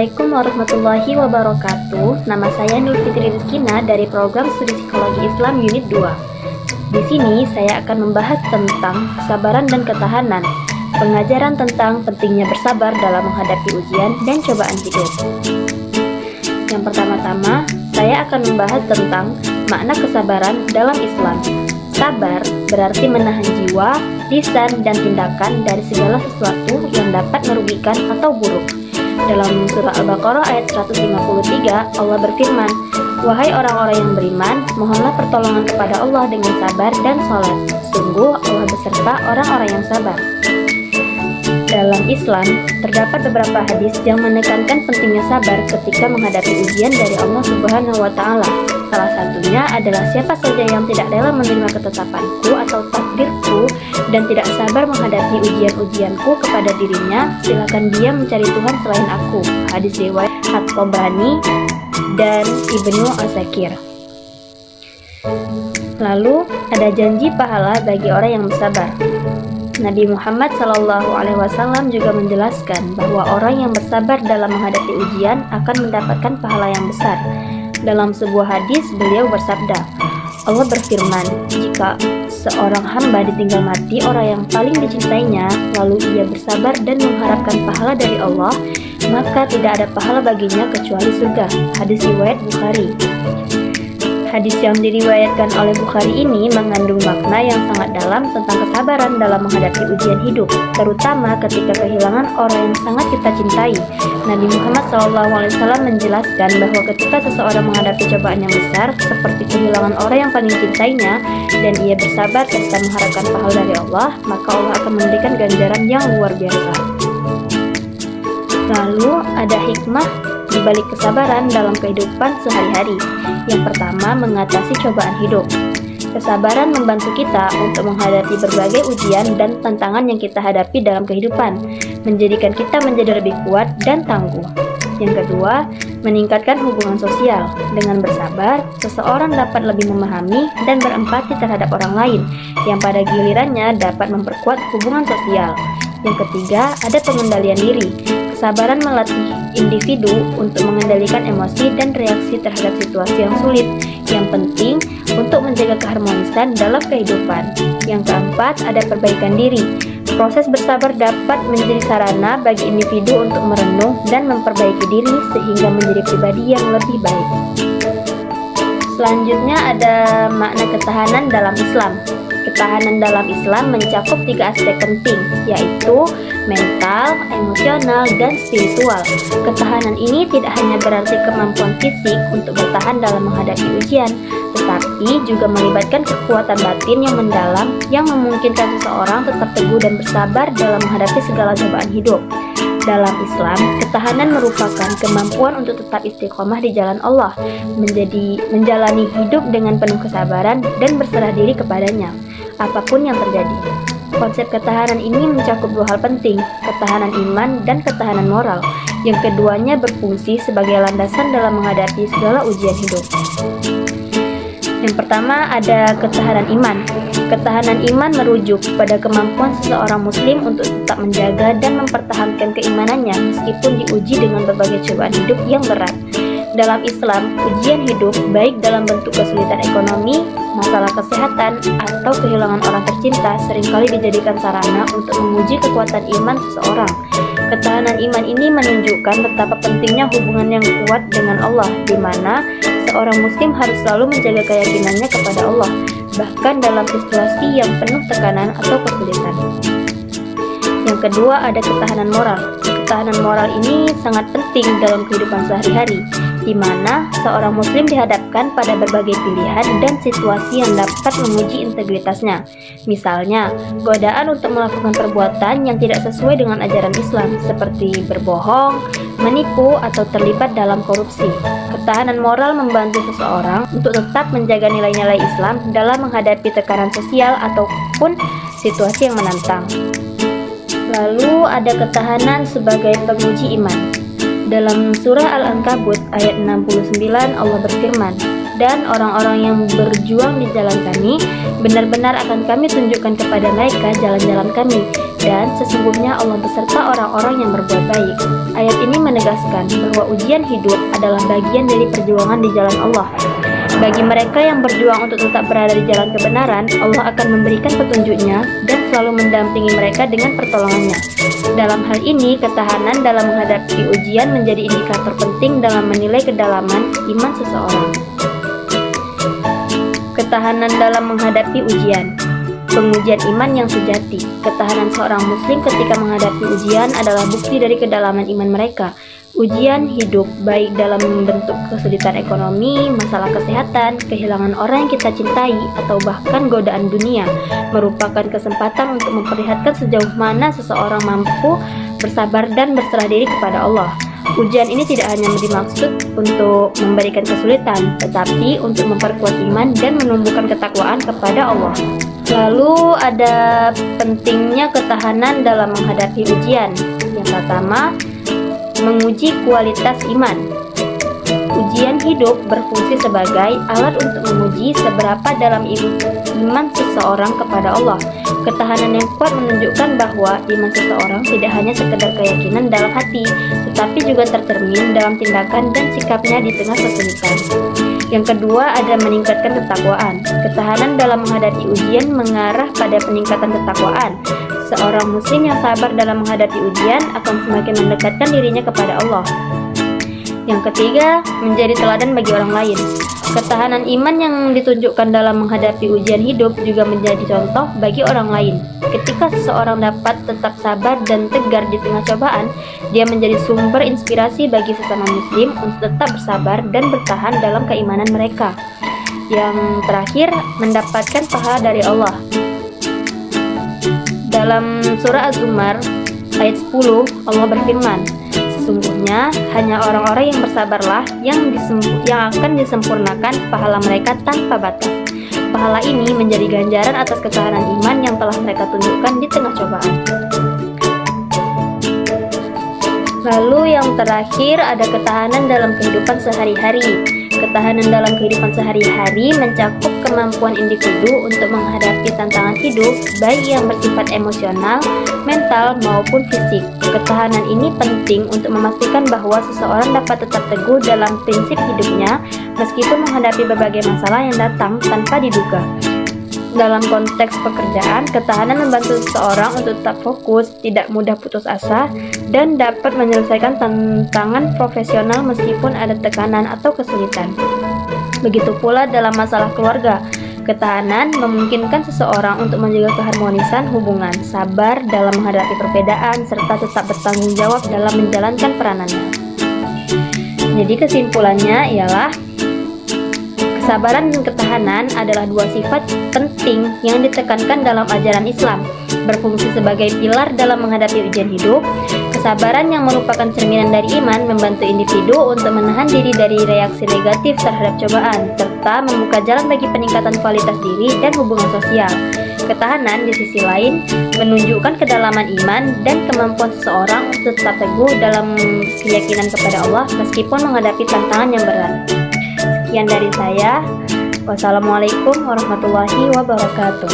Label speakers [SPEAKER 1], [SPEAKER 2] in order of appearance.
[SPEAKER 1] Assalamualaikum warahmatullahi wabarakatuh. Nama saya Nur Fitri Rizkina dari program Studi Psikologi Islam Unit 2. Di sini saya akan membahas tentang kesabaran dan ketahanan, pengajaran tentang pentingnya bersabar dalam menghadapi ujian dan cobaan hidup. Yang pertama-tama, saya akan membahas tentang makna kesabaran dalam Islam. Sabar berarti menahan jiwa, lisan, dan tindakan dari segala sesuatu yang dapat merugikan atau buruk. Dalam surah Al-Baqarah ayat 153, Allah berfirman, "Wahai orang-orang yang beriman, mohonlah pertolongan kepada Allah dengan sabar dan salat. Sungguh Allah beserta orang-orang yang sabar." Dalam Islam, terdapat beberapa hadis yang menekankan pentingnya sabar ketika menghadapi ujian dari Allah Subhanahu wa Ta'ala. Salah satunya adalah siapa saja yang tidak rela menerima ketetapanku atau takdirku dan tidak sabar menghadapi ujian-ujianku kepada dirinya, silakan dia mencari Tuhan selain aku. Hadis riwayat At-Tabrani dan Ibnu Asakir. Lalu ada janji pahala bagi orang yang bersabar. Nabi Muhammad SAW juga menjelaskan bahwa orang yang bersabar dalam menghadapi ujian akan mendapatkan pahala yang besar. Dalam sebuah hadis, beliau bersabda, Allah berfirman, "Jika seorang hamba ditinggal mati orang yang paling dicintainya, lalu ia bersabar dan mengharapkan pahala dari Allah, maka tidak ada pahala baginya kecuali surga." Hadis riwayat Bukhari. Hadis yang diriwayatkan oleh Bukhari ini mengandung makna yang sangat dalam tentang kesabaran dalam menghadapi ujian hidup, terutama ketika kehilangan orang yang sangat kita cintai. Nabi Muhammad SAW menjelaskan bahwa ketika seseorang menghadapi cobaan yang besar, seperti kehilangan orang yang paling dicintainya, dan ia bersabar serta mengharapkan pahala dari Allah, maka Allah akan memberikan ganjaran yang luar biasa. Lalu ada hikmah di balik kesabaran dalam kehidupan sehari-hari. Yang pertama, mengatasi cobaan hidup. Kesabaran membantu kita untuk menghadapi berbagai ujian dan tantangan yang kita hadapi dalam kehidupan, menjadikan kita menjadi lebih kuat dan tangguh. Yang kedua, meningkatkan hubungan sosial. Dengan bersabar, seseorang dapat lebih memahami dan berempati terhadap orang lain, yang pada gilirannya dapat memperkuat hubungan sosial. Yang ketiga, ada pengendalian diri. Kesabaran melatih individu untuk mengendalikan emosi dan reaksi terhadap situasi yang sulit. Yang penting untuk menjaga keharmonisan dalam kehidupan. Yang keempat, ada perbaikan diri. Proses bersabar dapat menjadi sarana bagi individu untuk merenung dan memperbaiki diri sehingga menjadi pribadi yang lebih baik. Selanjutnya ada makna ketahanan dalam Islam. Ketahanan dalam Islam mencakup 3 aspek penting, yaitu mental, emosional, dan spiritual. Ketahanan ini tidak hanya berarti kemampuan fisik untuk bertahan dalam menghadapi ujian, tetapi juga melibatkan kekuatan batin yang mendalam yang memungkinkan seseorang tetap teguh dan bersabar dalam menghadapi segala cobaan hidup. Dalam Islam, ketahanan merupakan kemampuan untuk tetap istiqomah di jalan Allah, menjalani hidup dengan penuh kesabaran dan berserah diri kepadanya, apapun yang terjadi. Konsep ketahanan ini mencakup 2 hal penting, ketahanan iman dan ketahanan moral, yang keduanya berfungsi sebagai landasan dalam menghadapi segala ujian hidup. Yang pertama ada ketahanan iman. Ketahanan iman merujuk pada kemampuan seseorang muslim untuk tetap menjaga dan mempertahankan keimanannya meskipun diuji dengan berbagai cobaan hidup yang berat. Dalam Islam, ujian hidup baik dalam bentuk kesulitan ekonomi, masalah kesehatan, atau kehilangan orang tercinta seringkali dijadikan sarana untuk menguji kekuatan iman seseorang. Ketahanan iman ini menunjukkan betapa pentingnya hubungan yang kuat dengan Allah, di mana seorang muslim harus selalu menjaga keyakinannya kepada Allah, bahkan dalam situasi yang penuh tekanan atau kesulitan. Yang kedua ada ketahanan moral. Ketahanan moral ini sangat penting dalam kehidupan sehari-hari, di mana seorang muslim dihadapkan pada berbagai pilihan dan situasi yang dapat menguji integritasnya. Misalnya, godaan untuk melakukan perbuatan yang tidak sesuai dengan ajaran Islam, seperti berbohong, menipu, atau terlibat dalam korupsi. Ketahanan moral membantu seseorang untuk tetap menjaga nilai-nilai Islam dalam menghadapi tekanan sosial ataupun situasi yang menantang. Lalu ada ketahanan sebagai penguji iman. Dalam surah Al-Ankabut ayat 69 Allah berfirman, "Dan orang-orang yang berjuang di jalan kami, benar-benar akan kami tunjukkan kepada mereka jalan-jalan kami. dan sesungguhnya Allah beserta orang-orang yang berbuat baik. Ayat ini menegaskan bahwa ujian hidup adalah bagian dari perjuangan di jalan Allah. Bagi mereka yang berjuang untuk tetap berada di jalan kebenaran, Allah akan memberikan petunjuknya dan selalu mendampingi mereka dengan pertolongannya. Dalam hal ini, ketahanan dalam menghadapi ujian menjadi indikator penting dalam menilai kedalaman iman seseorang. Ketahanan dalam menghadapi ujian. Pengujian iman yang sejati. Ketahanan seorang muslim ketika menghadapi ujian adalah bukti dari kedalaman iman mereka. Ujian hidup, baik dalam bentuk kesulitan ekonomi, masalah kesehatan, kehilangan orang yang kita cintai, atau bahkan godaan dunia, merupakan kesempatan untuk memperlihatkan sejauh mana seseorang mampu bersabar dan berserah diri kepada Allah. Ujian ini tidak hanya dimaksud untuk memberikan kesulitan, tetapi untuk memperkuat iman dan menumbuhkan ketakwaan kepada Allah. Lalu ada pentingnya ketahanan dalam menghadapi ujian. Yang pertama, menguji kualitas iman. Ujian hidup berfungsi sebagai alat untuk menguji seberapa dalam iman seseorang kepada Allah. Ketahanan yang kuat menunjukkan bahwa iman seseorang tidak hanya sekedar keyakinan dalam hati, tetapi juga tercermin dalam tindakan dan sikapnya di tengah kesulitan. Yang kedua, ada meningkatkan ketakwaan. Ketahanan dalam menghadapi ujian mengarah pada peningkatan ketakwaan. Seorang muslim yang sabar dalam menghadapi ujian akan semakin mendekatkan dirinya kepada Allah. Yang ketiga, menjadi teladan bagi orang lain. Ketahanan iman yang ditunjukkan dalam menghadapi ujian hidup juga menjadi contoh bagi orang lain. Ketika seseorang dapat tetap sabar dan tegar di tengah cobaan, dia menjadi sumber inspirasi bagi sesama muslim untuk tetap bersabar dan bertahan dalam keimanan mereka. Yang terakhir, mendapatkan pahala dari Allah. Dalam surah Az-Zumar ayat 10, Allah berfirman, sesungguhnya hanya orang-orang yang bersabarlah yang akan disempurnakan pahala mereka tanpa batas. Pahala ini menjadi ganjaran atas ketahanan iman yang telah mereka tunjukkan di tengah cobaan. Lalu yang terakhir ada ketahanan dalam kehidupan sehari-hari. Ketahanan dalam kehidupan sehari-hari mencakup kemampuan individu untuk menghadapi tantangan hidup, baik yang bersifat emosional, mental, maupun fisik. Ketahanan ini penting untuk memastikan bahwa seseorang dapat tetap teguh dalam prinsip hidupnya, meskipun menghadapi berbagai masalah yang datang tanpa diduga. Dalam konteks pekerjaan, ketahanan membantu seseorang untuk tetap fokus, tidak mudah putus asa, dan dapat menyelesaikan tantangan profesional meskipun ada tekanan atau kesulitan. Begitu pula dalam masalah keluarga, ketahanan memungkinkan seseorang untuk menjaga keharmonisan hubungan, sabar dalam menghadapi perbedaan, serta tetap bertanggung jawab dalam menjalankan peranannya. Jadi kesimpulannya ialah kesabaran dan ketahanan adalah dua sifat penting yang ditekankan dalam ajaran Islam, berfungsi sebagai pilar dalam menghadapi ujian hidup. Kesabaran yang merupakan cerminan dari iman membantu individu untuk menahan diri dari reaksi negatif terhadap cobaan, serta membuka jalan bagi peningkatan kualitas diri dan hubungan sosial. Ketahanan di sisi lain menunjukkan kedalaman iman dan kemampuan seseorang untuk tetap teguh dalam keyakinan kepada Allah meskipun menghadapi tantangan yang berat. Sekian dari saya. Wassalamualaikum warahmatullahi wabarakatuh.